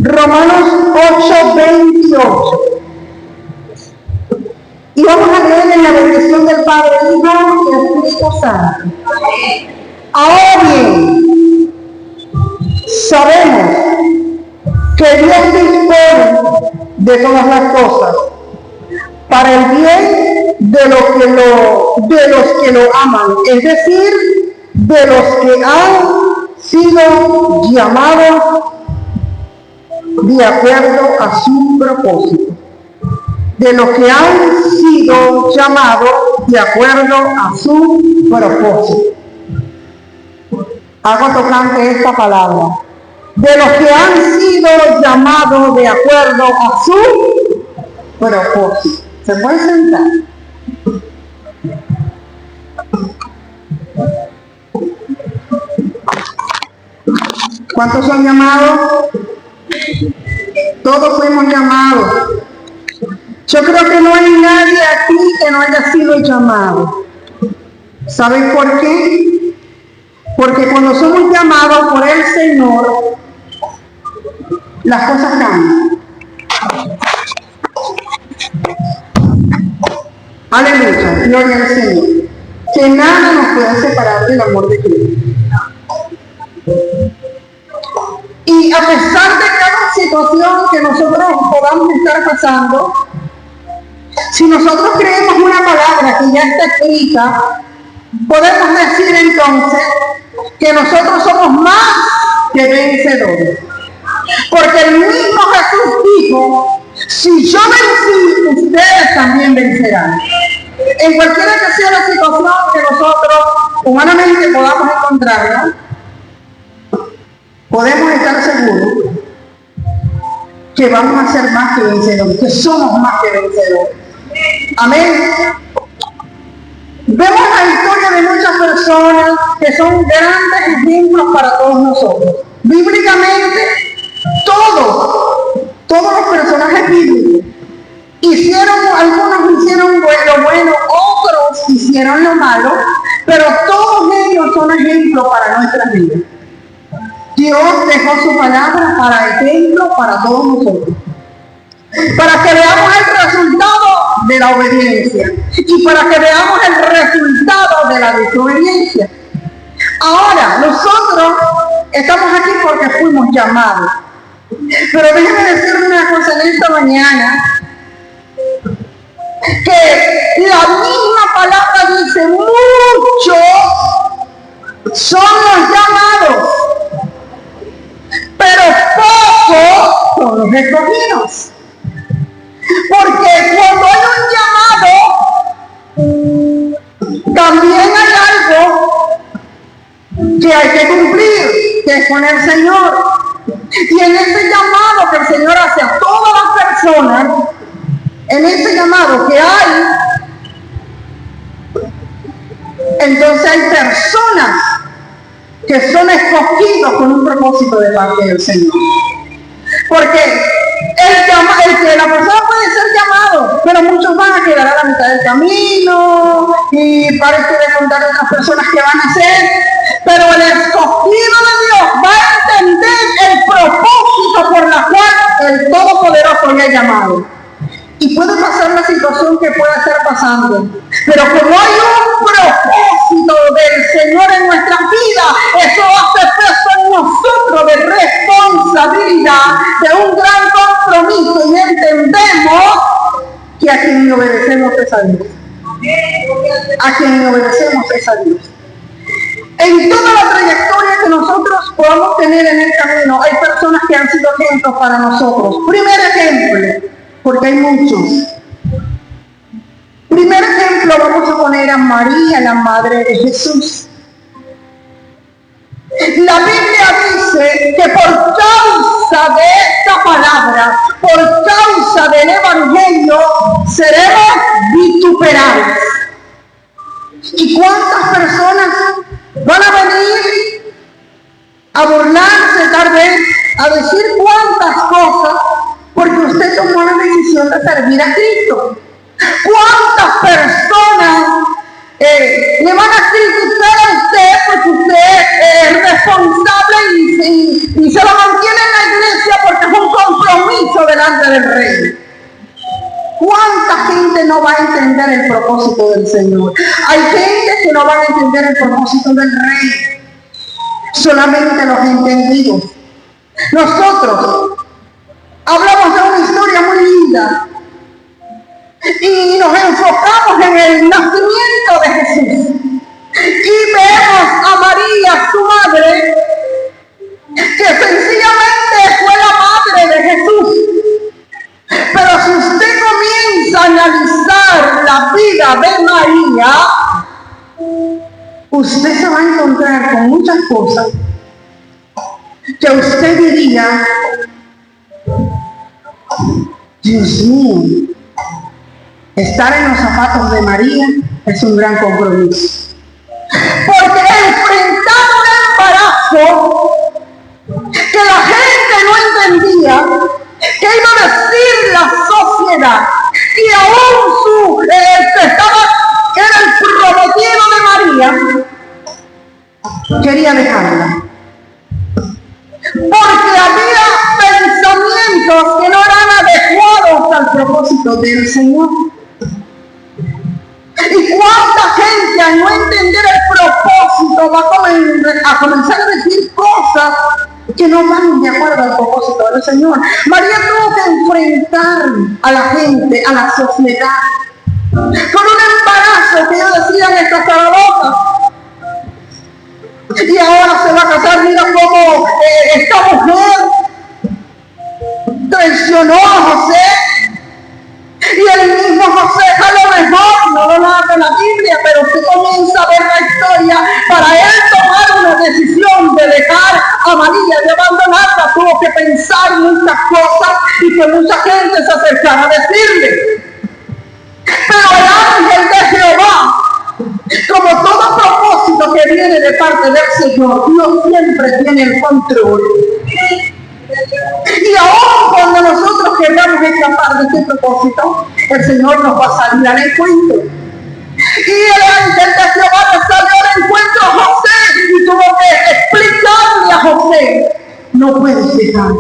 Romanos 8:28. Y vamos a leer en la bendición del Padre, Hijo y Espíritu Santo. Ahora bien, sabemos que Dios dispone de todas las cosas para el bien de los que lo aman, es decir, de los que han sido llamados de acuerdo a su propósito. De los que han sido llamados de acuerdo a su propósito. Hago tocante esta palabra. De los que han sido llamados de acuerdo a su propósito. ¿Se puede sentar? ¿Cuántos son llamados? Todos fuimos llamados. Yo creo que no hay nadie aquí que no haya sido llamado. ¿Saben por qué? Porque cuando somos llamados por el Señor, las cosas cambian. Aleluya, gloria al Señor. Que nada nos pueda separar del amor de Cristo. Y a pesar de cada situación que nosotros podamos estar pasando, si nosotros creemos una palabra que ya está escrita, podemos decir entonces que nosotros somos más que vencedores. Porque el mismo Jesús dijo, si yo vencí, ustedes también vencerán. En cualquiera que sea la situación que nosotros humanamente podamos encontrarnos, podemos estar seguros que vamos a ser más que vencedores, que somos más que vencedores. Amén. Vemos la historia de muchas personas que son grandes ejemplos para todos nosotros. Bíblicamente, todos los personajes bíblicos algunos hicieron lo bueno, otros hicieron lo malo, pero todos ellos son ejemplos para nuestra vida. Dios dejó su palabra para ejemplo para todos nosotros. Para que veamos el resultado de la obediencia y para que veamos el resultado de la desobediencia. Ahora, nosotros estamos aquí porque fuimos llamados. Pero déjenme decirle una cosa en esta mañana, que la misma palabra dice, muchos son los llamados, pero pocos son los escogidos. Porque cuando hay un llamado, también hay algo que hay que cumplir, que es con el Señor. Y en ese llamado que el Señor hace a todas las personas, en ese llamado que hay, entonces hay personas que son escogidos con un propósito de parte del Señor. Porque la persona puede ser llamado, pero muchos van a quedar a la mitad del camino y parece de contar otras personas que van a ser, pero el escogido de Dios va a entender el propósito por la cual el Todopoderoso le ha llamado. Y puede pasar la situación que pueda estar pasando, pero como hay un propósito del Señor en nuestras vidas, eso hace peso en nosotros de responsabilidad, de un gran compromiso, y entendemos que a quien le obedecemos es a Dios. A quien le obedecemos es a Dios. En toda la trayectoria que nosotros podamos tener en el camino, hay personas que han sido ejemplos para nosotros. Primer ejemplo, porque hay muchos. Primer ejemplo, vamos a poner a María, la madre de Jesús. La Biblia dice que por causa de esta palabra, por causa del Evangelio, seremos vituperados. ¿Y cuántas personas van a venir a burlarse tal vez, a decir cuántas cosas, porque usted tomó la decisión de servir a Cristo? ¿Cuántas personas le van a criticar a usted porque usted es responsable y se lo mantiene en la iglesia porque es un del rey. ¿Cuánta gente no va a entender el propósito del Señor? Hay gente que no va a entender el propósito del rey. Solamente los entendidos. Nosotros hablamos de una historia muy linda y nos enfocamos en el nacimiento de Jesús. Y vemos a María, su madre, que sencillamente fue la madre de Jesús. Pero si usted comienza a analizar la vida de María, usted se va a encontrar con muchas cosas que usted diría, Dios mío, estar en los zapatos de María es un gran compromiso. Porque enfrentar un embarazo que la gente no entendía, que iba a decir la sociedad, y aún era el prometido de María, quería dejarla. Porque había pensamientos que no eran adecuados al propósito del Señor. Y cuánta gente al no entender el propósito va a comenzar a decir cosas que no van de acuerdo al propósito del Señor. María tuvo que enfrentar a la gente, a la sociedad, con un embarazo que ellos decían esta loca. Y ahora se va a casar, mira cómo esta mujer traicionó a José. Y el mismo José, a lo mejor, no lo narra la Biblia, pero usted comienza a ver la historia, para él tomar una decisión de dejar a María, de abandonarla, tuvo que pensar muchas cosas y que mucha gente se acercara a decirle. Pero el ángel de Jehová, como todo propósito que viene de parte del Señor, Dios siempre tiene el control. Y aún cuando nosotros queramos escapar de este propósito, el Señor nos va a salir al encuentro. Y el ángel de Jehová le salió al encuentro a José y tuvo que explicarle a José, no puedes dejar.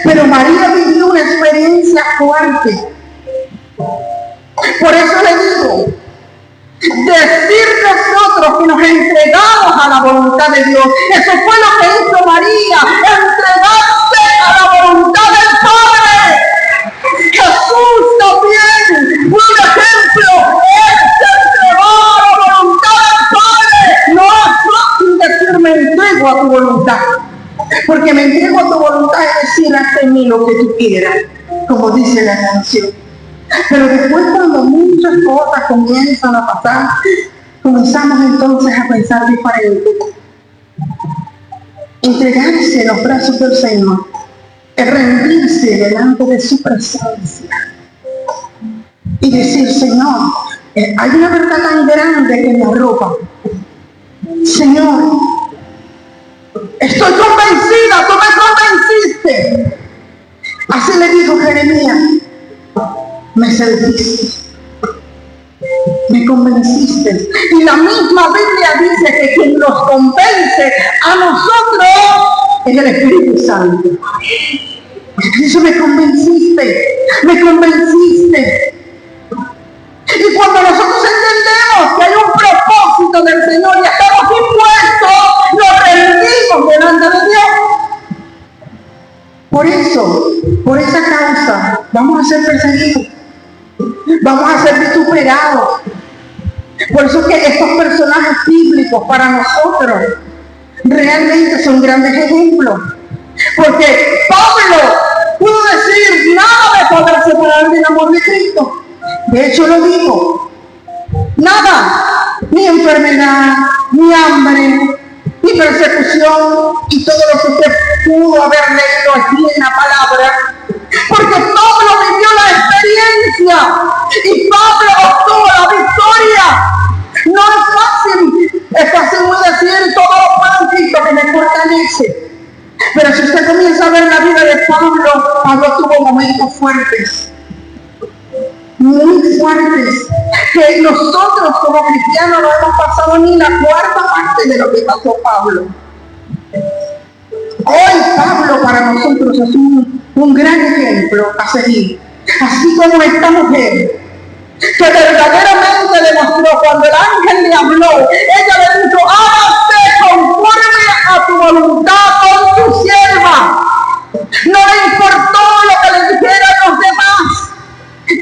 Pero María vivió una experiencia fuerte. Por eso le digo, decir nosotros que nos entregamos a la voluntad de Dios, eso fue lo que hizo María, entregarse a la voluntad del Padre. Jesús también fue un ejemplo, él se entregó a la voluntad del Padre. No es fácil decir me entrego a tu voluntad, porque me entrego a tu voluntad es decir, haz en mí lo que tú quieras, como dice la canción. Pero después cuando muchas cosas comienzan a pasar, comenzamos entonces a pensar diferente. Entregarse en los brazos del Señor es rendirse delante de su presencia y decir, Señor, hay una verdad tan grande que me arropa. Señor, estoy convencida, tú me convenciste. Así le dijo Jeremías. Me seduciste, me convenciste. Y la misma Biblia dice que quien nos convence a nosotros es el Espíritu Santo. Eso me convenciste, me convenciste. Y cuando nosotros entendemos que hay un propósito del Señor y estamos dispuestos, nos rendimos delante de Dios. Por eso, por esa causa, vamos a ser perseguidos. Vamos a ser vituperados. Por eso que estos personajes bíblicos para nosotros realmente son grandes ejemplos. Porque Pablo pudo decir, nada me podrá separar del amor de Cristo. De hecho lo dijo. Nada, ni enfermedad, ni hambre, ni persecución, y todo lo que usted pudo haber leído aquí en la palabra. Porque Pablo vivió la experiencia y Pablo obtuvo la victoria. No es fácil muy decir todo lo puedo en Cristo que me fortalece. Pero si usted comienza a ver la vida de Pablo, Pablo tuvo momentos fuertes, muy fuertes, que nosotros como cristianos no hemos pasado ni la cuarta parte de lo que pasó Pablo. Hoy Pablo para nosotros es un gran ejemplo a seguir. Así como esta mujer, que verdaderamente demostró cuando el ángel le habló, ella le dijo, hágase conforme a tu voluntad con tu sierva. No le importó lo que le dijeran los demás.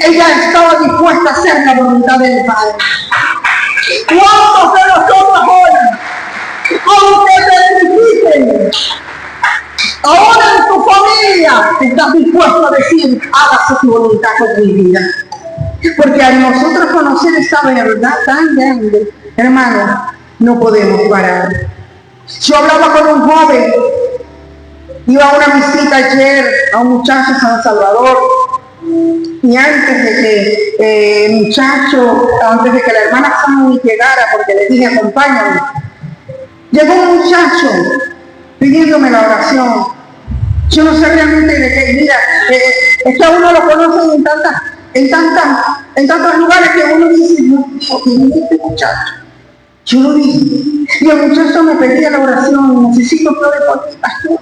Ella estaba dispuesta a hacer la voluntad del Padre. ¿Cuántos de nosotros hoy, aunque te critiquen, ahora en tu familia, estás dispuesto a decir, hágase tu voluntad con mi vida? Porque al nosotros conocer esta verdad tan grande, hermano, no podemos parar. Yo hablaba con un joven, iba a una visita ayer a un muchacho en San Salvador, y antes de que antes de que la hermana Fanny llegara, porque le dije acompáñame, llegó un muchacho pidiéndome la oración. Yo no sé realmente de qué, mira, es que uno lo conoce en tantos lugares que uno dice, no, ¿quién es este muchacho? Yo lo dije, y el muchacho me pedía la oración, necesito que ore por ti, pastor.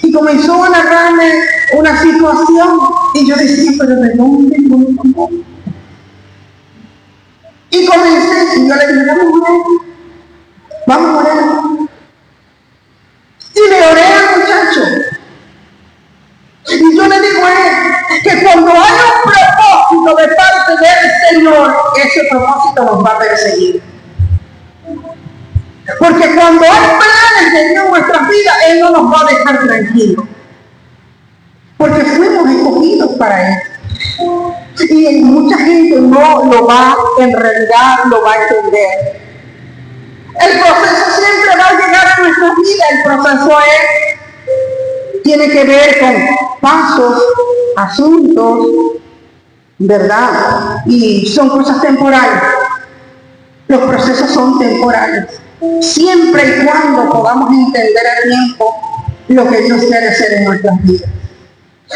Y comenzó a narrarme una situación, y yo decía, pero ¿de dónde? Y comencé, y yo le dije, vamos a orar. Y le oré al muchacho. Y yo le digo a él que cuando hay un propósito de parte del Señor, ese propósito nos va a perseguir. Porque cuando hay planes de Dios en nuestras vidas, Él no nos va a dejar tranquilos. Porque fuimos escogidos para Él. Y mucha gente no lo va, en realidad lo va a entender. El proceso siempre va a llegar a nuestras vidas. El proceso tiene que ver con pasos, asuntos, ¿verdad? Y son cosas temporales. Los procesos son temporales. Siempre y cuando podamos entender a tiempo lo que Dios quiere hacer en nuestras vidas.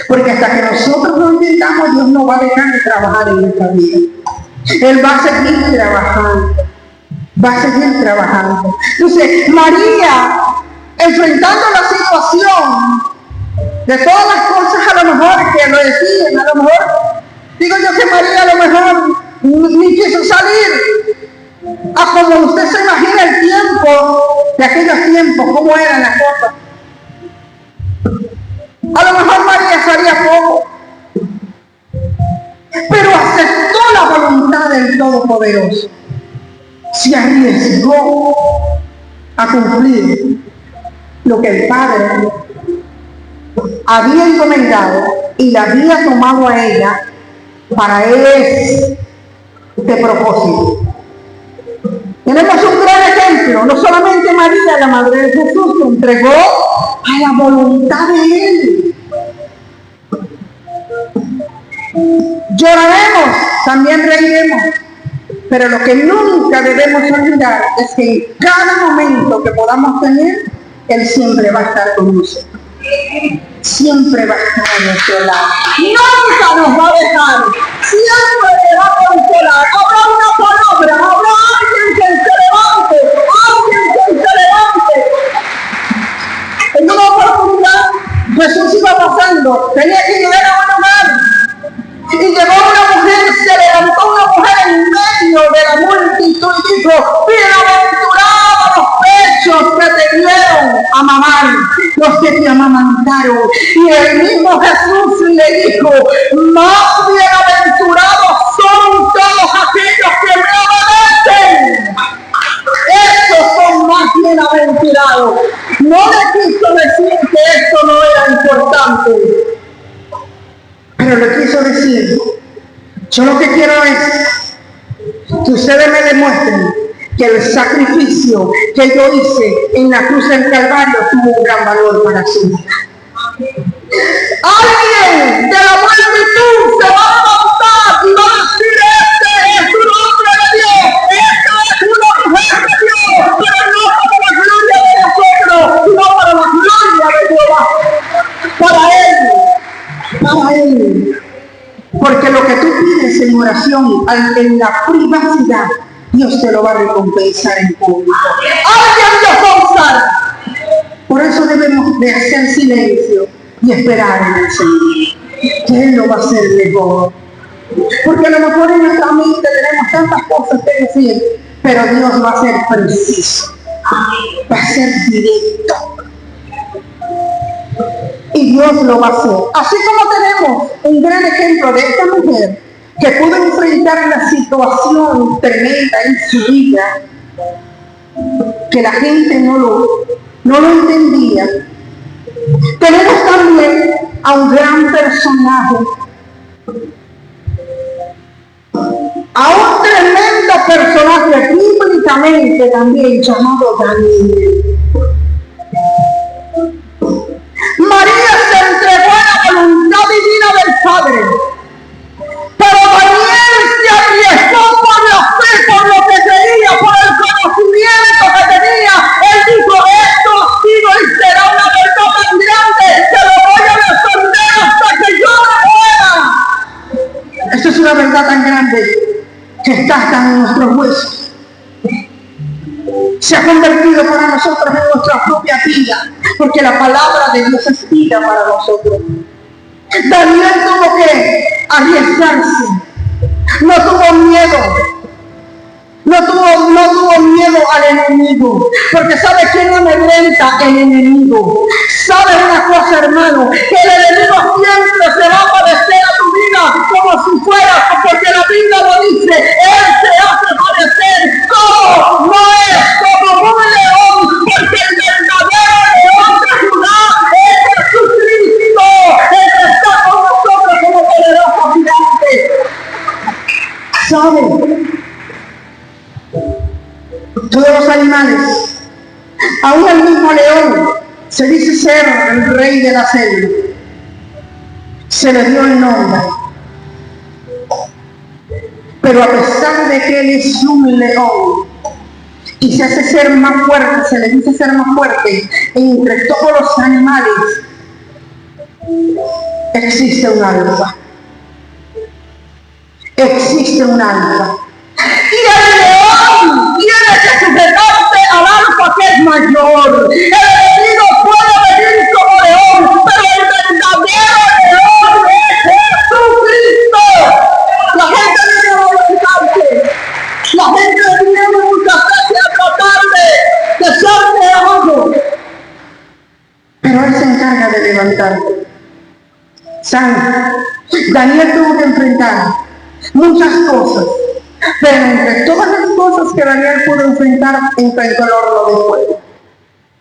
Porque hasta que nosotros lo entendamos, Dios no va a dejar de trabajar en nuestra vida. Él va a seguir trabajando. Va a seguir trabajando. Entonces, María, enfrentando la situación de todas las cosas, a lo mejor que lo deciden, a lo mejor, digo yo que María a lo mejor ni quiso salir. Como usted se imagina el tiempo de aquellos tiempos, cómo eran las cosas. A lo mejor María salía poco, pero aceptó la voluntad del Todopoderoso. Se arriesgó a cumplir lo que el Padre había encomendado y la había tomado a ella para este propósito. Tenemos un gran ejemplo, no solamente María, la madre de Jesús, se entregó a la voluntad de Él. Lloraremos, también reiremos, pero lo que nunca debemos olvidar es que en cada momento que podamos tener, Él siempre va a estar con nosotros. Siempre va a estar a nuestro lado. Nunca nos va a dejar. Siempre te va a consolar. Habrá una palabra, habrá alguien que se levante, En una oportunidad, Jesús iba pasando, tenía que llegar a un lugar. Y llegó una mujer, se levantó una mujer en medio de la multitud y dijo, bienaventurados los pechos que te dieron a mamar, los que te amamantaron. Y el mismo Jesús le dijo, más bienaventurados son todos aquellos que me obedecen. Estos son más bienaventurados. No le quiso decir que esto no era importante, pero le quiso decir, yo lo que quiero es que ustedes me demuestren que el sacrificio que yo hice en la cruz del Calvario tuvo un gran valor para su vida. Alguien de la multitud se va a levantar y va a decir, este es un hombre de Dios, esta es una mujer de Dios, pero no para la gloria de nosotros, sino para la gloria de Jehová, para Él. Porque lo que tú pides en oración, en la privacidad, Dios te lo va a recompensar en público. Alguien de Gonzalo. Por eso debemos de hacer silencio y esperar en el Señor, que Él lo va a hacer mejor. Porque a lo mejor en nuestra mente tenemos tantas cosas que decir, pero Dios va a ser preciso, va a ser directo. Y Dios lo va a hacer. Así como tenemos un gran ejemplo de esta mujer que pudo enfrentar la situación tremenda en su vida, que la gente no lo entendía. Tenemos también a un gran personaje, a un tremendo personaje bíblicamente también llamado Daniel. María se entregó a la voluntad divina del Padre, pero Daniel se arriesgó por la fe, por lo que creía, por el conocimiento que tenía. Él dijo, esto ha sido y será una verdad tan grande que lo voy a defender hasta que yo me muera. Esto es una verdad tan grande que está hasta en nuestros huesos. Se ha convertido para nosotros en nuestra propia vida, porque la palabra de Dios es vida para nosotros. Daniel tuvo que arriesgarse, no tuvo miedo, no tuvo miedo al enemigo, porque ¿sabe quién amedrenta? El enemigo. ¿Sabe una cosa, hermano? Que el enemigo siempre se va a parecer a tu vida como si fuera, porque la Biblia lo dice, él se hace parecer como no es, como un león, porque el verdadero león de Judá es Jesucristo, el que está con nosotros como poderoso gigante. ¿Sabe? Todos los animales, aún el mismo león, se dice ser el rey de la selva, se le dio el nombre, pero a pesar de que él es un león y se hace ser más fuerte, se le dice ser más fuerte, entre todos los animales existe un alfa, existe un alfa. Y el león tiene que sujetarse al alfa que es mayor. El enemigo puede venir como león, pero el verdadero león es Jesucristo. La gente viene a molestarse. La gente viene muchas veces a tratar de echarte abajo. Pero Él se encarga de levantarte. ¿Saben? Daniel tuvo que enfrentar muchas cosas. Pero entre todas las cosas que Daniel pudo enfrentar, enfrentó el horno de fuego.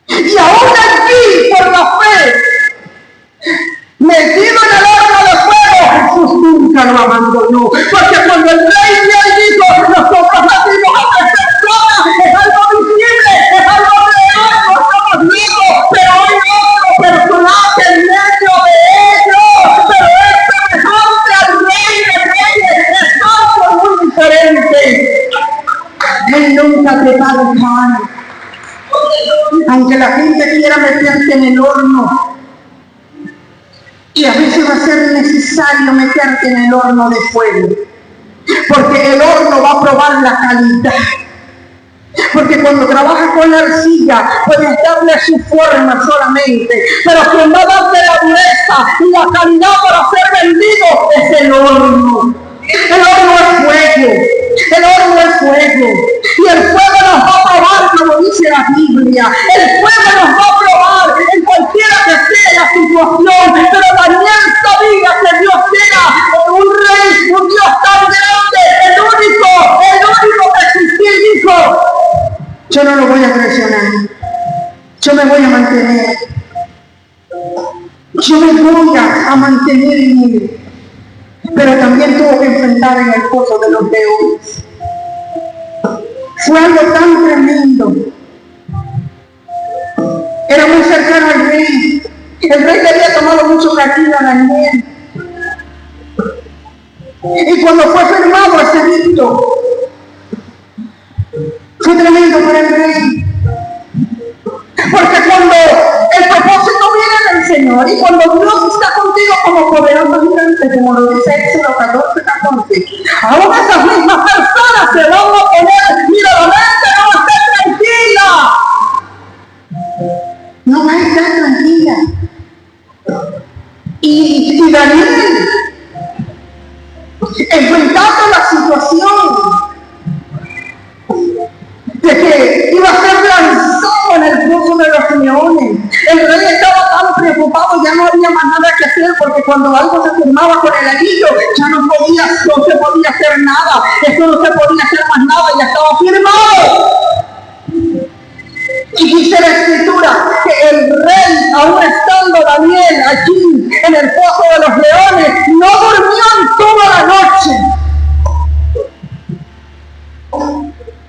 Y aún aquí, por la fe, metido en el horno de fuego, Jesús nunca lo abandonó. Porque cuando el rey dijo, nosotros nacimos a tres personas, es algo visible, es algo real, no estamos vivos, pero hay otro personaje en medio de ellos, pero es semejante al rey de reyes, es algo muy diferente. Él nunca te va a dejar. Aunque la gente quiera meterte en el horno, y a veces va a ser necesario meterte en el horno de fuego, porque el horno va a probar la calidad. Porque cuando trabajas con la arcilla, puedes darle su forma solamente, pero quien va a darte la dureza y la calidad para ser vendido es el horno. El horno es fuego, el horno es fuego, y el fuego nos va a probar, como dice la Biblia. El fuego nos va a probar en cualquiera que sea la situación, pero Daniel sabía que Dios era un rey, un Dios tan grande, el único que existía, y dijo, yo no lo voy a presionar, yo me voy a mantener, yo me voy a mantener en él. Pero también tuvo que enfrentar en el pozo de los leones. Fue algo tan tremendo. Era muy cercano al rey. El rey le había tomado mucho cariño a Daniel. Y cuando fue firmado ese edicto, fue tremendo para el rey. Porque cuando el propósito viene del Señor y cuando Dios está contigo como poderoso gigante, como lo dice Éxodo 14:14, aún esas mismas personas se van a poner, mira, la mente no va a estar tranquila. No va a estar Y Daniel, enfrentando la situación de que iba a ser lanzado en el foso de los leones, el rey estaba tan preocupado, ya no había más nada que hacer, porque cuando algo se firmaba con el anillo, ya no se podía hacer nada, esto no se podía hacer más nada, ya estaba firmado. Y dice la escritura que el rey, aún estando Daniel allí en el foso de los leones, no durmió en toda la noche.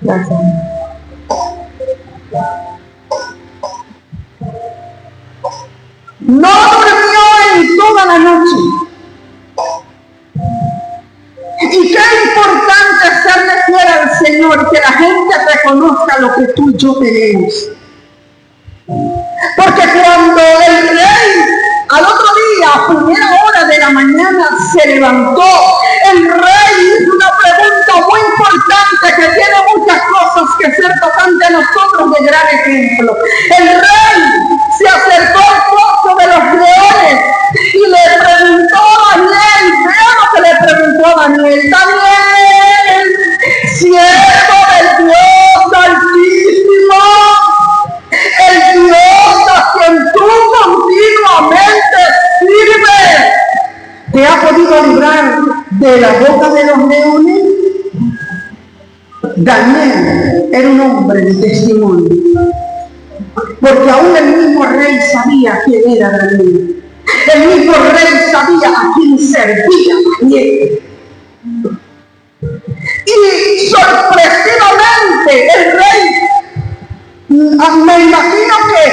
Gracias. No durmió en toda la noche. Y qué importante es serle fiel al Señor, que la gente reconozca lo que tú y yo tenemos. Porque cuando el rey al otro día, a primera hora de la mañana, se levantó, el rey hizo una pregunta muy importante que tiene muchas cosas que ser tocante a nosotros de gran ejemplo. El rey se acercó al foso de los leones y le preguntó a Daniel, vea lo que le preguntó a Daniel: Daniel, siervo del Dios Altísimo, el Dios a quien tú continuamente sirves, ¿te ha podido librar de la boca de los leones? Daniel era un hombre de testimonio, porque aún el mismo rey sabía quién era Daniel. El mismo rey sabía a quién servía Daniel. Y sorpresivamente el rey, me imagino que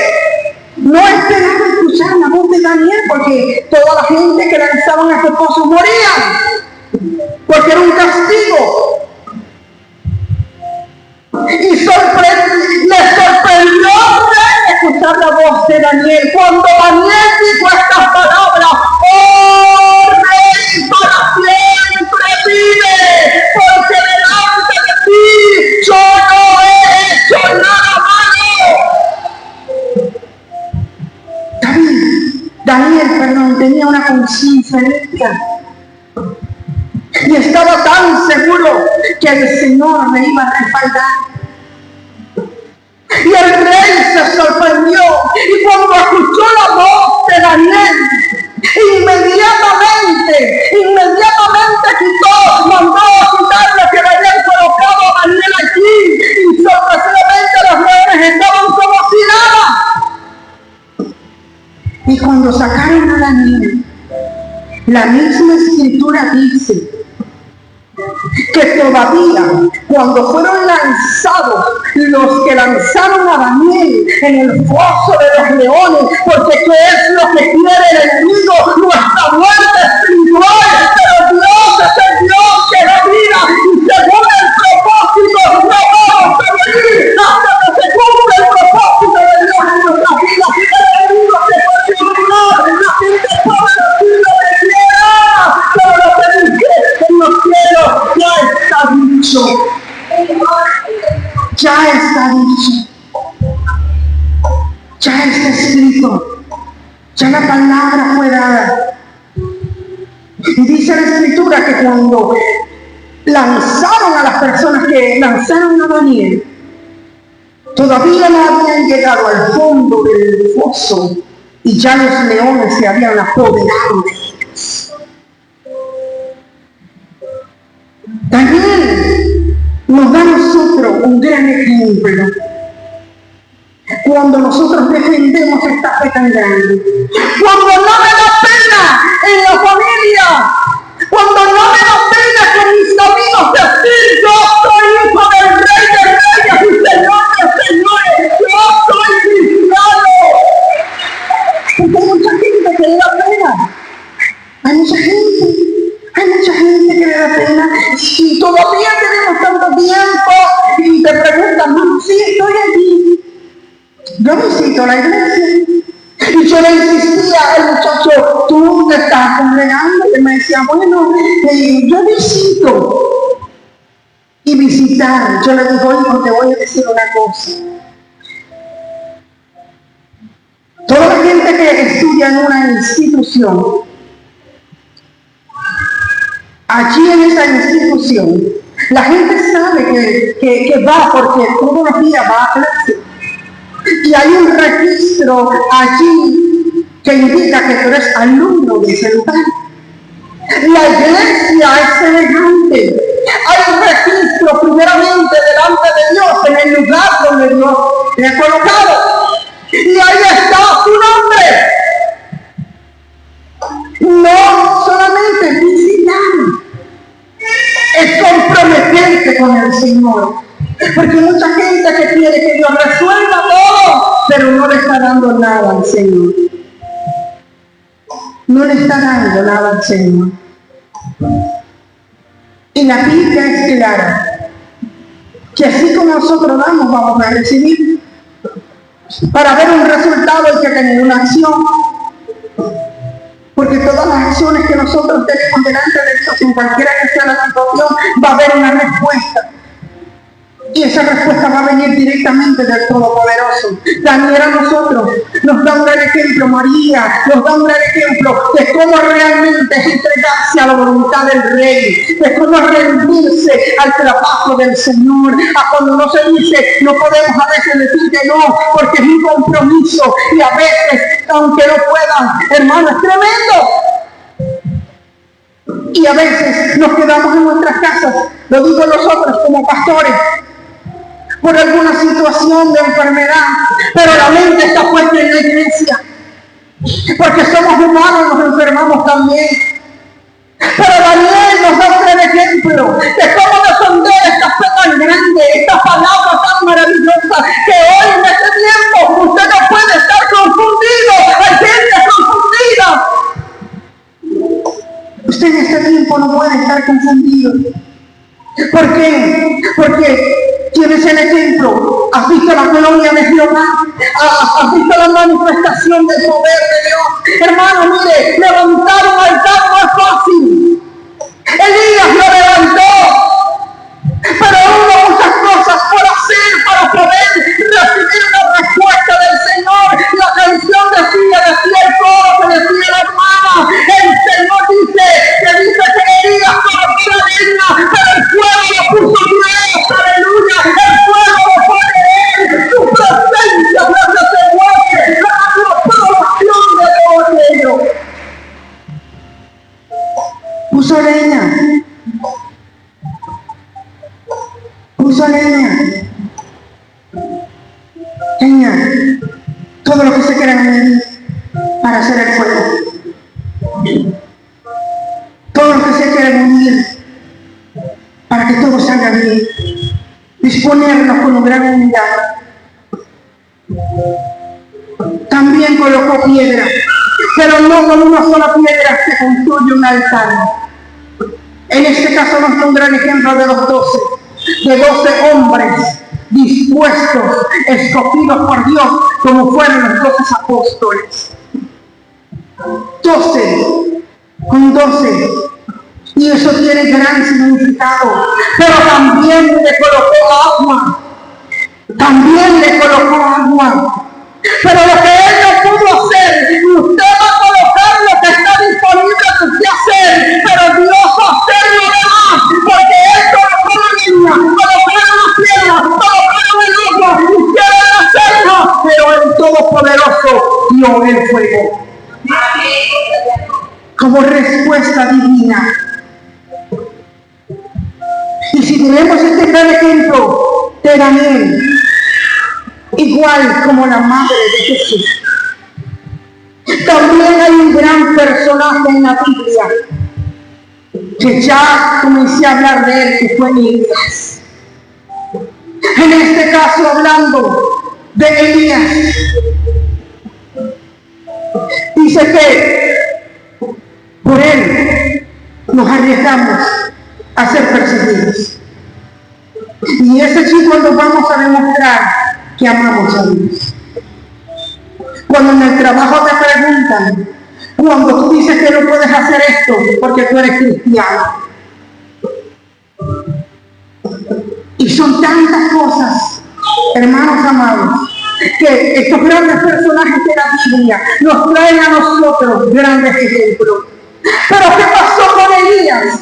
no esperaba escuchar la voz de Daniel, porque toda la gente que lanzaban a su esposo morían, porque era un castigo. Y le sorprendió escuchar la voz de Daniel. Cuando Daniel dijo estas palabras: ¡Oh, rey, para siempre vive! Porque delante de ti yo no he hecho nada malo. Daniel, tenía una conciencia limpia. Y estaba tan seguro que el Señor le iba a respaldar. Y el rey se sorprendió, y cuando escuchó la voz de Daniel, inmediatamente mandó a quitarle que le habían colocado a Daniel allí, y sorpresivamente los leones estaban como si nada. Y cuando sacaron a Daniel, la misma escritura dice que todavía cuando fueron lanzados los que lanzaron a Daniel en el foso de los leones, porque ¿qué es lo que quiere el enemigo? Nuestra muerte espiritual, pero Dios es el Dios que da vida, y según el propósito no vamos a venir hasta que se cumpla el propósito de Dios en nuestra vida. El enemigo se puede iluminar, la gente puede decir lo que quiera, pero lo que dice en los cielos ya está dicho. Ya está dicho. Ya está escrito. Ya la palabra fue dada. Y dice la escritura que cuando lanzaron a las personas que lanzaron a Daniel, todavía no habían llegado al fondo del foso y ya los leones se habían apoderado de ellos. Daniel nos da a nosotros un gran ejemplo. Cuando nosotros defendemos esta fe tan grande, cuando no me da pena en la familia, cuando no me da pena con mis amigos decir: yo soy hijo del Rey de Reyes y Señor de Señores, yo soy cristiano. Porque hay mucha gente que le da pena. Hay mucha gente que le da pena, y todavía tenemos tanto tiempo y te preguntan: no, sí, estoy aquí. Yo visito la iglesia. Y yo le insistía al muchacho: tú te estás congregando. Y me decía: bueno, yo visito. Y visitar, yo le digo: hijo, te voy a decir una cosa. Toda la gente que estudia en una institución allí en esa institución, la gente sabe que va porque todos los días va a clase. Y hay un registro allí que indica que tú eres alumno de ese lugar. La iglesia es semejante. Hay un registro primeramente delante de Dios en el lugar donde Dios te ha colocado. Y ahí está tu nombre. No solamente visitar, es comprometerte con el Señor. Porque mucha gente que quiere que Dios resuelva todo, pero no le está dando nada al Señor. No le está dando nada al Señor. Y la Biblia es clara, que así como nosotros damos, vamos a recibir. Para ver un resultado hay que tener una acción. Porque todas las acciones que nosotros tenemos delante de Dios, en cualquiera que sea la situación, va a haber una respuesta. Y esa respuesta va a venir directamente del Todopoderoso. Daniel a nosotros nos da un gran ejemplo, María nos da un gran ejemplo de cómo realmente es entregarse a la voluntad del Rey, de cómo rendirse al trabajo del Señor. A cuando no se dice, no podemos a veces decir que no, porque es un compromiso. Y a veces, aunque no puedan, hermano, es tremendo. Y a veces nos quedamos en nuestras casas, lo digo nosotros como pastores, por alguna situación de enfermedad, pero la mente está puesta en la iglesia, porque somos humanos y nos enfermamos también. Pero Daniel nos da un gran ejemplo de cómo defender esta fe tan grande, esta palabra tan maravillosa, que hoy en este tiempo usted no puede estar confundido, hay gente confundida. Usted en este tiempo no puede estar confundido. ¿Por qué? Porque tienes el ejemplo, has visto la gloria de Jehová, has visto la manifestación del poder de Dios. Hermano, mire, levantar un altar no es fácil. Elías lo levantó, pero hubo muchas cosas por hacer para poder recibir una respuesta del Señor. La canción decía el coro que decía la hermana, el Señor dice que Elías colocó la leña, pero el fuego lo puso Dios, aleluya, el fuego lo pone Él, su presencia donde se mueve, la aprobación de todo ello. Puso leña, todo lo que se quiera añadir para hacer el fuego, todo lo que se quiera unir para que todo salga bien, disponernos con una gran unidad. También colocó piedra, pero no con una sola piedra se construye un altar. En este caso nos da un gran ejemplo de los 12 hombres dispuestos, escogidos por Dios, como fueron los 12 apóstoles. 12 con 12. Y eso tiene gran significado. Pero también le colocó agua. Pero lo que él no pudo hacer, usted va a colocar lo que está disponible para usted hacer, pero Dios va a hacer lo demás, porque él colocó la leña, colocó la piedra, colocó el agua, y quiere hacerlo, pero el Todopoderoso dio el fuego. Como respuesta divina. Y si tenemos este gran ejemplo de Daniel, igual como la madre de Jesús, también hay un gran personaje en la Biblia, que ya comencé a hablar de él, que fue Elías. En este caso hablando de Elías, dice que por él nos arriesgamos a ser perseguidos. Y es allí cuando vamos a demostrar que amamos a Dios. Cuando en el trabajo te preguntan, cuando tú dices que no puedes hacer esto porque tú eres cristiano. Y son tantas cosas, hermanos amados, que estos grandes personajes de la Biblia nos traen a nosotros grandes ejemplos. Pero ¿qué pasó con Elías?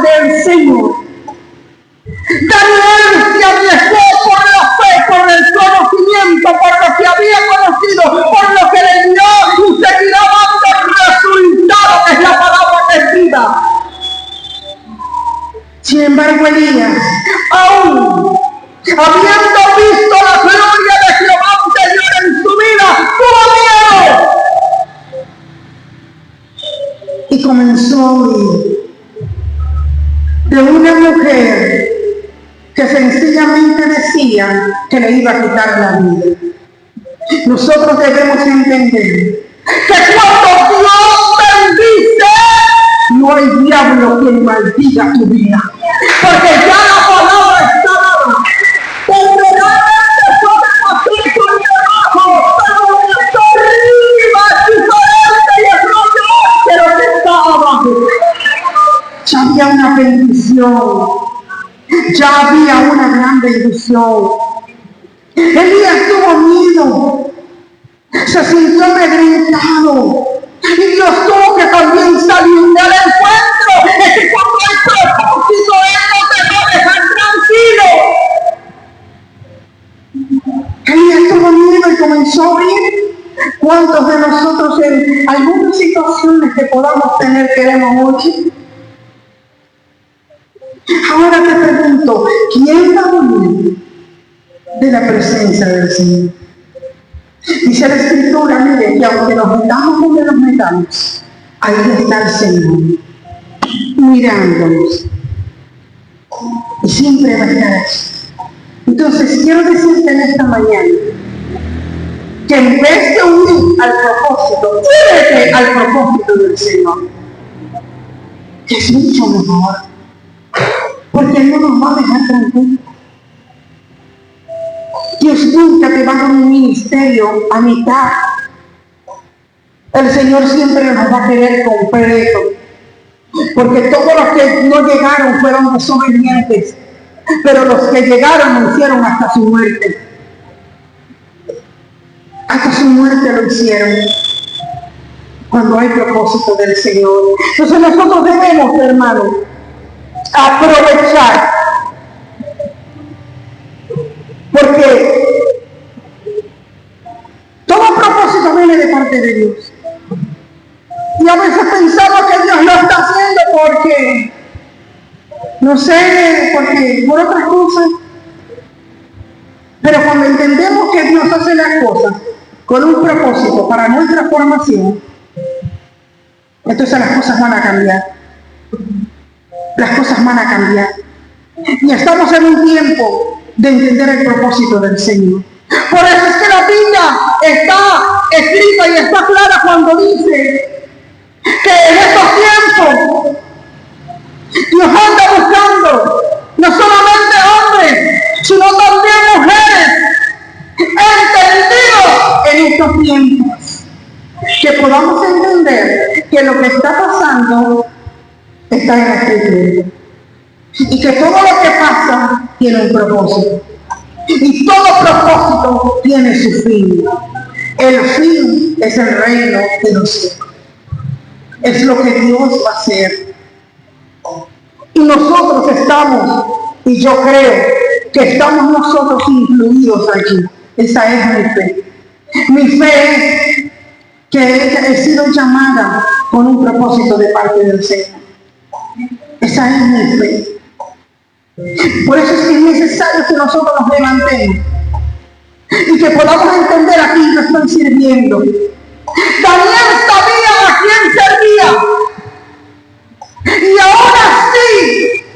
del Señor. Daniel se arriesgó por la fe, por el conocimiento, por lo que había conocido, por lo que le dio y seguirá dando el resultado, que es la palabra de vida. Sin embargo, Elías, aún habiendo visto la gloria de Jehová anterior en su vida, tuvo miedo y comenzó a huir de una mujer que sencillamente decía que le iba a quitar la vida. Nosotros debemos entender que cuando Dios bendice, no hay diablo que maldiga tu vida, porque ya la palabra está dada. Temporalmente podemos ir por debajo, pero está arriba es diferente y es mayor que lo que está abajo. Ya había una bendición, ya había una gran bendición. Elías tuvo miedo, se sintió amedrentado, y Dios tuvo que también salir al encuentro. Es que cuando hay propósito, Él no te va a dejar tranquilo. Elías tuvo miedo y comenzó a huir. ¿Cuántos de nosotros en algunas situaciones que podamos tener queremos huir? Ahora te pregunto, ¿quién va a huir de la presencia del Señor? Dice la Escritura, mire, que aunque nos metamos donde nos metamos, ahí está el Señor, mirándonos. Y siempre va a estar así. Entonces, quiero decirte en esta mañana, que en vez de huir al propósito, únete al propósito del Señor, que es mucho mejor, porque Él no nos va a dejar tranquilos. Dios nunca te va a dar un ministerio a mitad. El Señor siempre nos va a querer completo, porque todos los que no llegaron fueron desobedientes, pero los que llegaron lo hicieron hasta su muerte. Hasta su muerte lo hicieron, cuando hay propósito del Señor. Entonces nosotros debemos, hermanos, aprovechar, porque todo propósito viene de parte de Dios. Y a veces pensamos que Dios lo está haciendo porque, no sé, porque por otras cosas. Pero cuando entendemos que Dios hace las cosas con un propósito para nuestra formación, entonces las cosas van a cambiar. Las cosas van a cambiar. Y estamos en un tiempo de entender el propósito del Señor. Por eso es que la Biblia está escrita y está clara cuando dice que en estos tiempos Dios anda buscando no solamente hombres, sino también mujeres entendidos en estos tiempos, que podamos entender que lo que está pasando está en la Escritura y que todo lo que pasa tiene un propósito y todo propósito tiene su fin. El fin es el reino de los cielos, es lo que Dios va a hacer, y nosotros estamos, y yo creo que estamos nosotros incluidos allí. Esa es mi fe. Mi fe es que he sido llamada con un propósito de parte del Señor. Esa es mi fe. Por eso es que es necesario que nosotros nos levantemos y que podamos entender a quién nos están sirviendo. Daniel sabía a quién servía,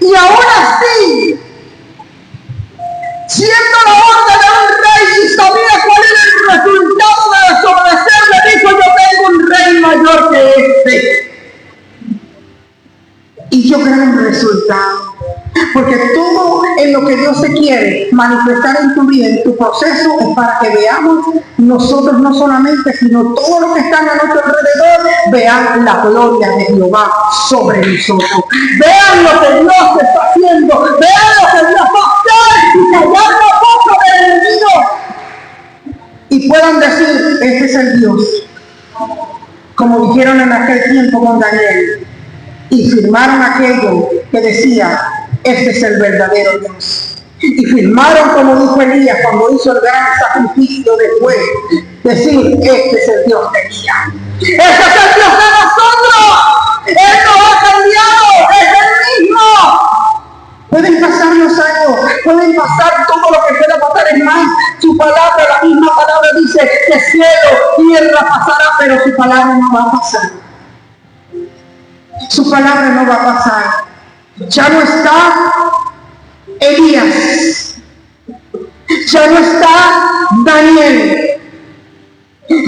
y aún así, siendo la orden de un rey y sabía cuál era el resultado de desobedecer, le dijo: yo tengo un rey mayor que este. Y yo creo en el resultado, porque todo en lo que Dios se quiere manifestar en tu vida, en tu proceso, es para que veamos nosotros no solamente, sino todos los que están a nuestro alrededor, vean la gloria de Jehová sobre nosotros. Vean lo que Dios está haciendo, vean lo que Dios va a hacer y callar la boca del enemigo. Y puedan decir: este es el Dios, como dijeron en aquel tiempo con Daniel, y firmaron aquello que decía, este es el verdadero Dios. Y firmaron, como dijo Elías cuando hizo el gran sacrificio después, decir, este es el Dios de Elías. ¡Este es el Dios de nosotros! ¡Él no ha cambiado! ¡Es el mismo! Pueden pasar los años, pueden pasar todo lo que pueda pasar. Es más, su palabra, la misma palabra dice que cielo y tierra pasará, pero su palabra no va a pasar. Su palabra no va a pasar. Ya no está Elías, ya no está Daniel,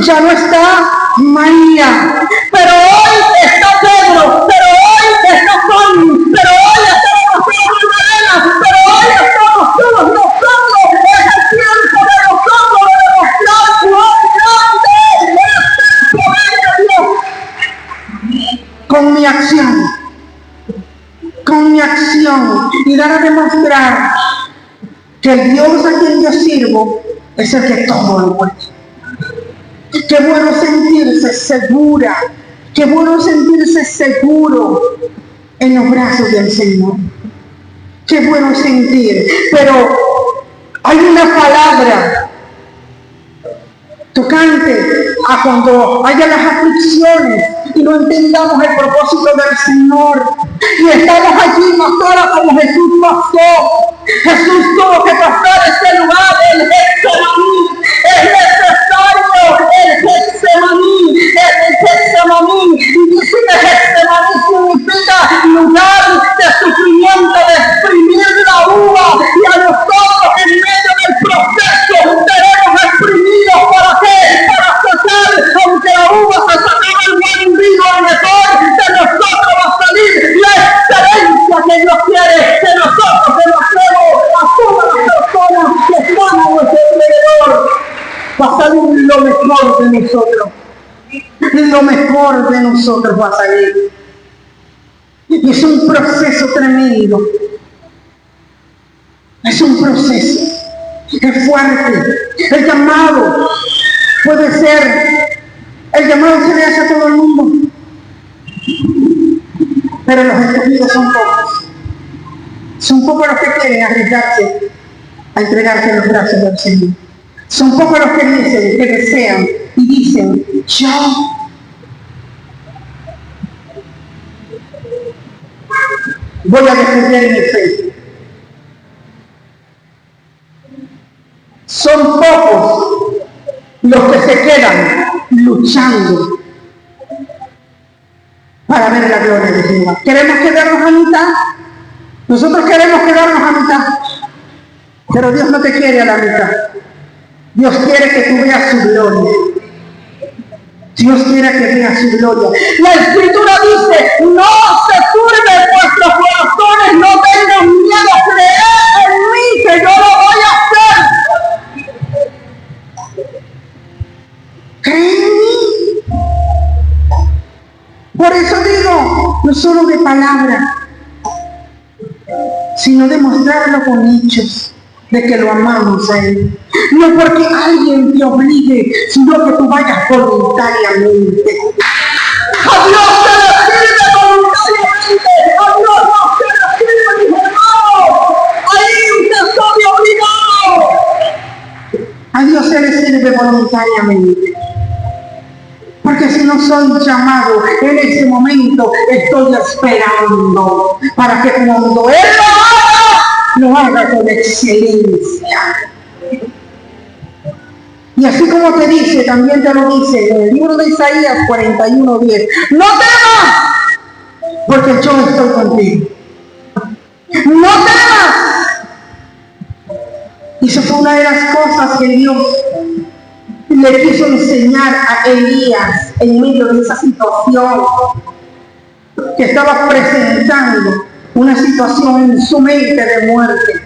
ya no está María, pero hoy está Pedro, pero hoy está Juan, pero hoy estamos Magdalena, pero hoy estamos todos nosotros. Es el tiempo de nosotros de demostrar cuán grande es el poder de Dios con mi acción y dar a demostrar que el Dios a quien yo sirvo es el que todo lo puede. Qué bueno sentirse segura, qué bueno sentirse seguro en los brazos del Señor. Qué bueno sentir, pero hay una palabra tocante a cuando haya las aflicciones y no entendamos el propósito del Señor. Y estamos allí, pastora, como Jesús pasó. Jesús tuvo que pasar este lugar, el Getsemaní. Es necesario el Getsemaní, Y dice que Getsemaní significa lugar de sufrimiento, de exprimir la uva. Y a nosotros en medio del proceso seremos exprimidos. ¿Para qué? Para sacar, aunque la uva se sacaba el buen vino, el mejor de nosotros va a salir la excelencia que Dios quiere que nosotros demostremos a todas las personas que están a nuestro alrededor. Va a salir lo mejor de nosotros. Lo mejor de nosotros va a salir. Y es un proceso tremendo. Es un proceso. Es fuerte. El llamado puede ser, el llamado se le hace a todo el mundo. Pero los escogidos son pocos. Son pocos los que quieren arriesgarse a entregarse en los brazos del Señor. Son pocos los que dicen, que desean y dicen, yo voy a defender mi fe. Son pocos los que se quedan luchando para ver la gloria de Jehová. ¿Queremos quedarnos a mitad? Nosotros queremos quedarnos a mitad, pero Dios no te quiere a la mitad. Dios quiere que tú veas su gloria. Dios quiere que veas su gloria. La Escritura dice, no se turben vuestros corazones, no tengan miedo, creed en mí que yo lo voy a hacer. Cree en mí. Por eso digo, no solo de palabras, sino demostrarlo con hechos, de que lo amamos a Él. No porque alguien te obligue, sino que tú vayas voluntariamente. A Dios se le pide voluntariamente. A Dios no se le pide, mis hermanos. Ahí usted está obligado. A Dios se le sirve voluntariamente. Porque si no soy llamado, en ese momento estoy esperando para que cuando Él lo haga con excelencia. Y así como te dice, también te lo dice en el libro de Isaías 41:10. No temas, porque yo estoy contigo. No temas. Y eso fue una de las cosas que Dios le quiso enseñar a Elías en medio de esa situación que estaba presentando, una situación en su mente de muerte.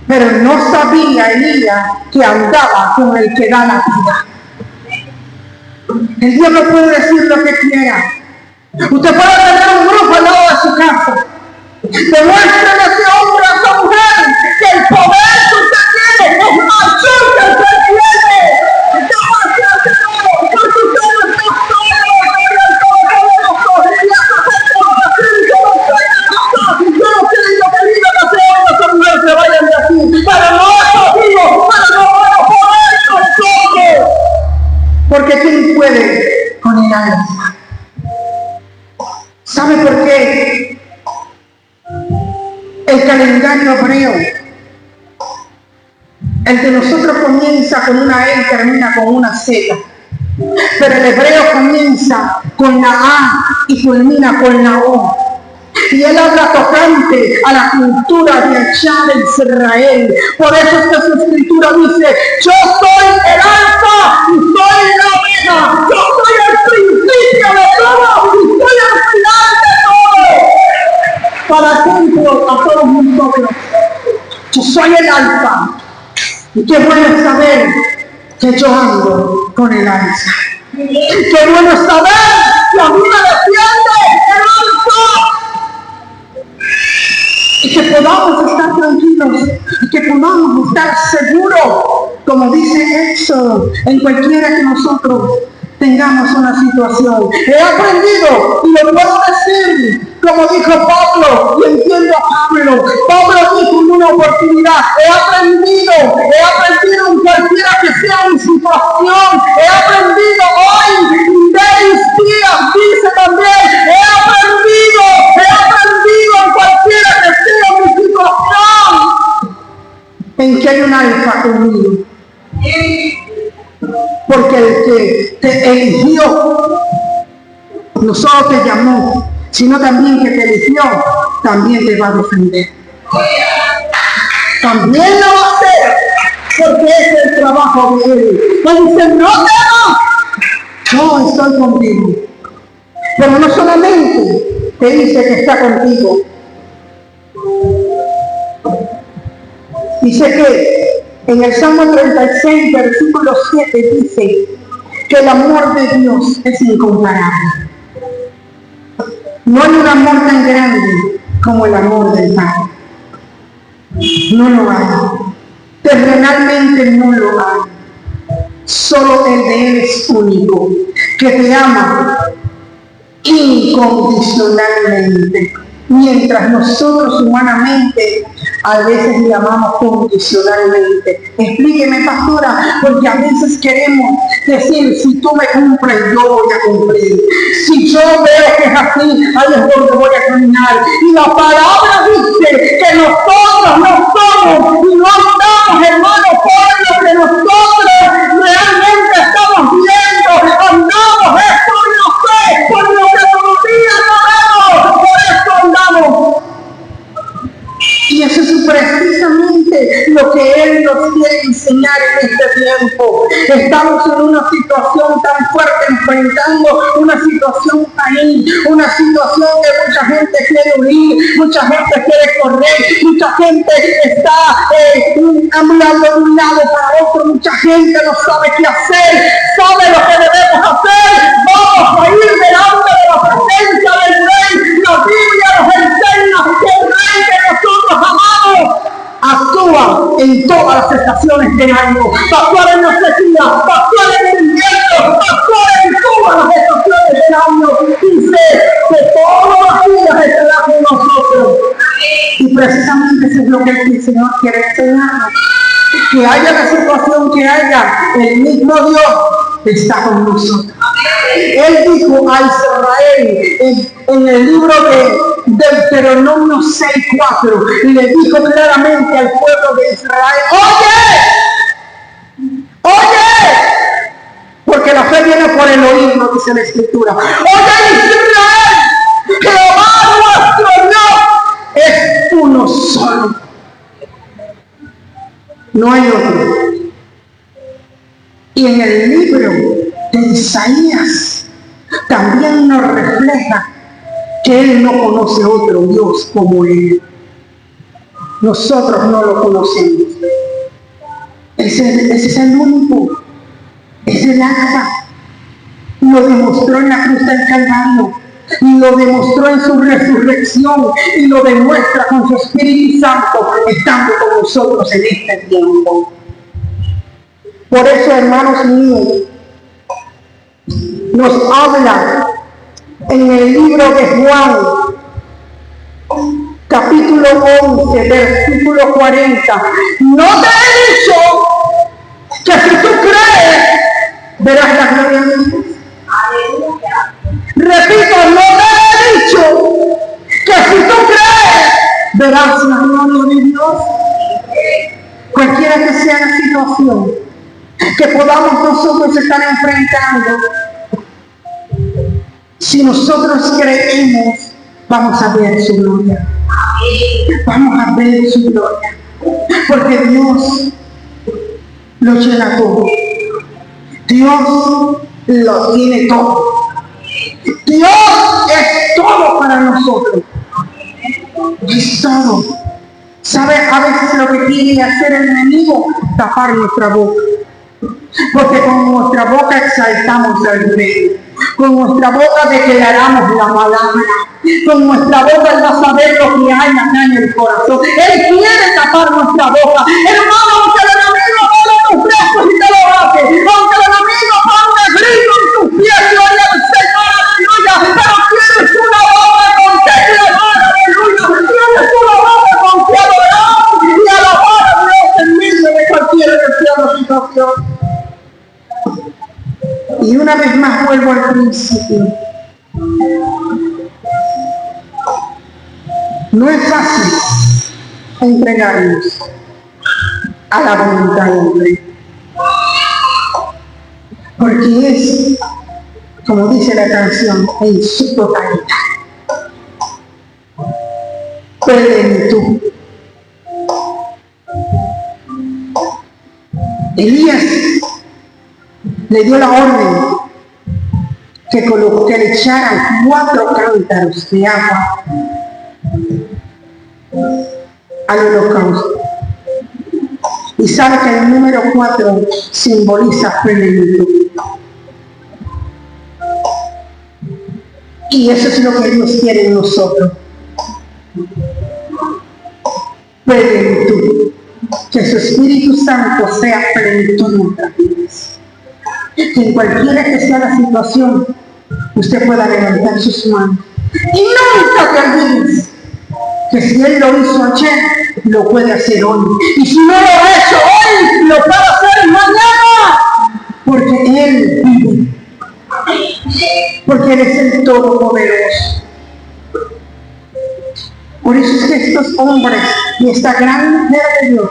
Pero no sabía Elías que andaba con el que da la vida. El diablo puede decir lo que quiera. Usted puede tener un grupo al lado de su casa. Demuéstrele a ese hombre, a esa mujer, que el poder que usted tiene es mayor que el que tiene. Demuéstrele a ese hombre, porque usted no está solo, y esa gente va a decir que no está libro hebreo. El de nosotros comienza con una E y termina con una Z. Pero el hebreo comienza con la A y culmina con la O. Y él habla tocante a la cultura de allá de Israel. Por eso esta escritura dice: yo soy el alfa y soy la omega. Yo soy el principio de todo y soy el final de todo. Para ejemplo, a todos nosotros, yo soy el alfa. Y qué bueno saber que yo ando con el alfa. Qué bueno saber que a mí me defiende el alfa. Y que podamos estar tranquilos, y que podamos estar seguros, como dice Éxodo, en cualquiera que nosotros tengamos una situación. He aprendido, y lo puedo decir, como dijo Pablo, y entiendo a Pablo. Pablo dijo en una oportunidad: he aprendido en cualquiera que sea mi situación, he aprendido hoy, de mis días, dice también, he aprendido en cualquiera que sea mi situación, en que hay un alfa conmigo. Porque el que te eligió no solo te llamó, sino también que te eligió, también te va a defender. También lo va a hacer, porque es el trabajo de él. Él dice: no temas, yo estoy contigo. Pero no solamente te dice que está contigo, dice que en el Salmo 36, versículo 7, dice que el amor de Dios es incomparable. No hay un amor tan grande como el amor del Padre. No lo hay. Terrenalmente no lo hay. Solo el de Él es único, que te ama incondicionalmente. Mientras nosotros humanamente a veces le amamos condicionalmente. Explíqueme, pastora, porque a veces queremos decir: si tú me cumples, yo voy a cumplir. Si yo veo que es así, ahí es donde voy a caminar. Y la palabra dice que nosotros no somos y no andamos, hermanos, por lo que nosotros realmente estamos viendo. Andamos esto y no sé, por lo que todavía no vemos. Por eso andamos. Y eso es precisamente lo que Él nos quiere enseñar en este tiempo. Estamos en una situación tan fuerte, enfrentando una situación país, una situación que mucha gente quiere huir, mucha gente quiere correr, mucha gente está hablando de un lado para otro, mucha gente no sabe qué hacer, sabe lo que debemos hacer. Vamos a ir delante de la presencia del Rey. La Biblia nos enseña que el Rey que nosotros amamos actúa en todas las estaciones del año. Actúa en la sequía, actúa en el invierno, actúa en todas las estaciones del año. Dice que todos los días estará con nosotros. Y precisamente eso es lo que el Señor quiere enseñarnos. Que haya la situación que haya, el mismo Dios está con nosotros. Él dijo a Israel en el libro de Deuteronomio 6:4, y le dijo claramente al pueblo de Israel: oye, porque la fe viene por el oír, no dice la Escritura. Oye, Israel, Jehová nuestro Dios es uno solo, no hay otro. Y en el libro de Isaías también nos refleja que Él no conoce otro Dios como Él. Nosotros no lo conocemos. Ese es el único. Es el alfa. Lo demostró en la cruz del Calvario. Y lo demostró en su resurrección. Y lo demuestra con su Espíritu Santo, estando con nosotros en este tiempo. Por eso, hermanos míos, nos habla en el libro de Juan, capítulo 11, versículo 40. No te he dicho que si tú crees, verás la gloria de Dios. Repito, no te he dicho que si tú crees, verás la gloria de Dios. situación que podamos nosotros estar enfrentando, si nosotros creemos, vamos a ver su gloria. Vamos a ver su gloria. Porque Dios lo llena todo. Dios lo tiene todo. Dios es todo para nosotros. Es todo. ¿Sabe? A veces lo que quiere hacer el enemigo, tapar nuestra boca. Porque con nuestra boca exaltamos al Rey. Con nuestra boca declaramos la palabra. Con nuestra boca Él va a saber lo que hay acá en el corazón. Él quiere tapar nuestra boca. Hermano, aunque el enemigo vaya tus brazos y te lo bate, aunque el enemigo ponga grito en tus pies, gloria al Señor, aleluya. Pero tienes una boca con que clamar, aleluya. Tienes una boca con que adorar y alabar a Dios en medio de cualquier situación. Y una vez más vuelvo al principio. No es fácil entregarnos a la voluntad del Rey. Porque es, como dice la canción, en su totalidad. Plenitud. Elías le dio la orden que le echaran 4 cántaros de agua al holocausto. Y sabe que el número 4 simboliza plenitud. Y eso es lo que Dios quiere en nosotros. Plenitud. Que su Espíritu Santo sea plenitud en nuestras vidas. Que en cualquiera que sea la situación, usted pueda levantar sus manos. Y nunca te olvides que si Él lo hizo ayer, lo puede hacer hoy. Y si no lo ha hecho hoy, lo puede hacer mañana. Porque Él vive. Porque Él es el Todopoderoso. Por eso es que estos hombres y esta gran mujer de Dios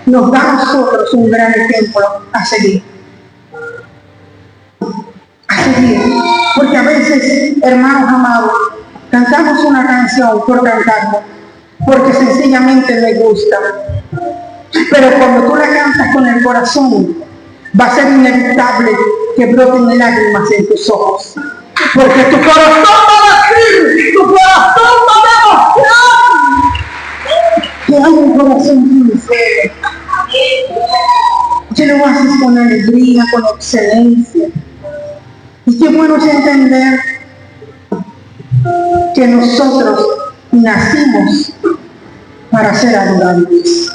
nos da a nosotros un gran ejemplo a seguir. Porque a veces, hermanos amados, cantamos una canción por cantarla, porque sencillamente me gusta. Pero cuando tú la cantas con el corazón, va a ser inevitable que broten lágrimas en tus ojos. Porque tu corazón va a decir, tu corazón va a demostrar que hay un corazón sincero. Que lo haces con alegría, con excelencia. Y qué bueno es entender que nosotros nacimos para ser adorables.